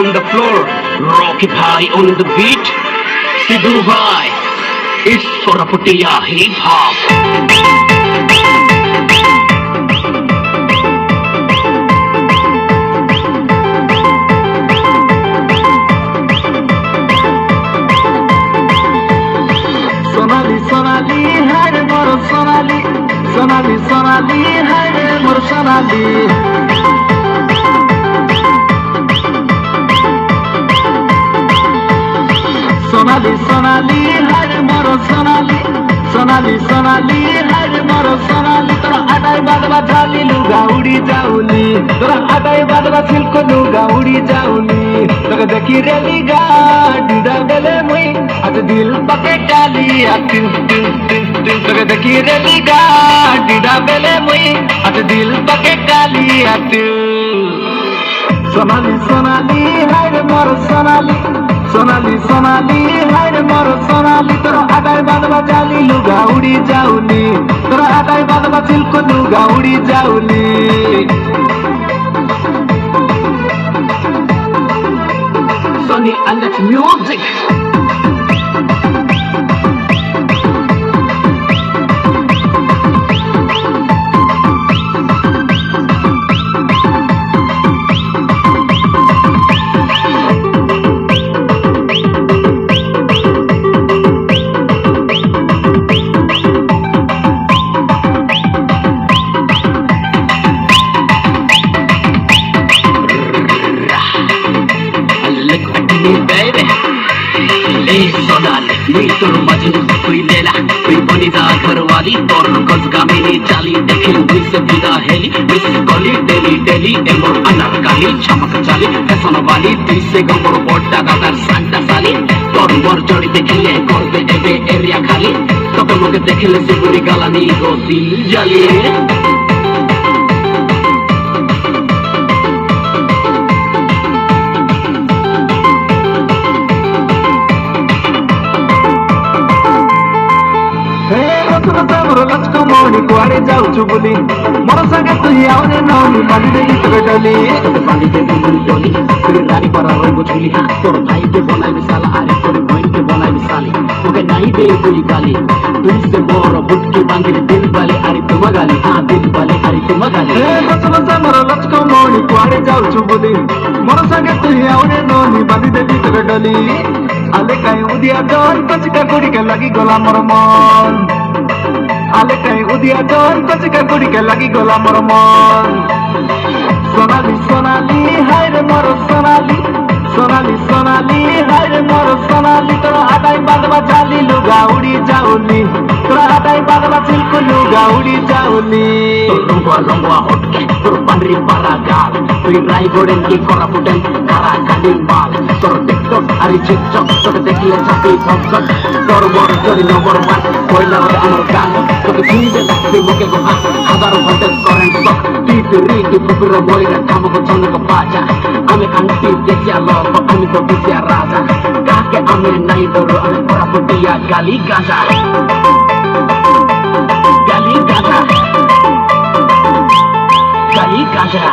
on the floor, Rocky Bhai on the beat, Sidhu Bhai, it's Soraputia hip hop. Sonali Sonali hai re mor Sonali, Sonali Sonali hai re mor Sonali. Sonali Sonali hai re mor Sonali, Sonali Sonali hai re mor Sonali. Tora atai badba jali luga udi jauli, tora atai badba silko luga udi jauli. Toke dekhi reli gaadi da bele mui aaj dil pake gali atin tin tin tin. Toke dekhi reli gaadi da bele mui aaj dil pake gali atin. Sonali Sonali hai re mor Sonali, Sonali Sonali hai re mor Sonali. Tora atai badba jali luga udi jauli, tora atai badba silko luga udi jauli. Sonny Alex Music. Baby, hey Sonali, मैं तोर मजनू कोई लेला कोई बनी जा घरवाली तोर गज गामिनी चाली देखिल दुई से विदा हेली मिस कॉली डेली डेली एमोर अनारकली चमक चाली फैशन वाली दुई से गमोर बोटा दादार सांता साली तोर मोर जोड़ी देखिले कर दे एबे एरिया खाली तोके मोके देखिले से पूरी गालानी गो दिल जली लचको मौनी कुआरे जाऊछु बोली मोर संगे तुही आउने नौनी पानी देगी तोरे डोली पानी दे तुम डोली तेरे नारी पर रोगो झूली तोर भाई के बनाई मिसाला अरे तोर बहन के बनाई मिसाली ओके नहीं दे कोई गाली तुम से मोर बुटकी बांधी दिल वाले अरे तुम गाली हां दिल वाले अरे तुम गाली ए बस मोर लचको मौनी कुआरे जाऊछु बोली मोर संगे तुही आउने नौनी पानी देगी तोरे डोली आले काई उदिया जन कचका कुड़ी के लगी गला मोर मन आले काई उदिया जन कचका कुड़ी के लगी गला मोर मन सोनाली सोनाली हाय रे मोर सोनाली सोनाली सोनाली हाय रे मोर सोनाली तोरा आटाई बादवा जाली लुगा उड़ी जाउली तोरा आटाई बादवा सिल्क लुगा उड़ी जाउली तोर रंगवा हटके तोर पांडरी पारा गाल তুই রায়গড়ের কি করা ফুটেন কারা কাটিং বাল তোর টিকটক আর চিকচক তোকে দেখিলে চাপি ধকধক তোর বড় চরি নম্বর ওয়ান কইলা ওরে আমার গান তোকে চিনতে লাগবে মুখে গো হাত হাজারো ঘন্টা করেন সক টিপি রিকি পুকুর বইরা কামক চন্নক বাজা আমি আন্টি দেখিয়া লব আমি তো দেখিয়া রাজা কাকে আমি নাই ধরো আমি করা ফুটিয়া গালি গাজা গালি গাজা গালি গাজা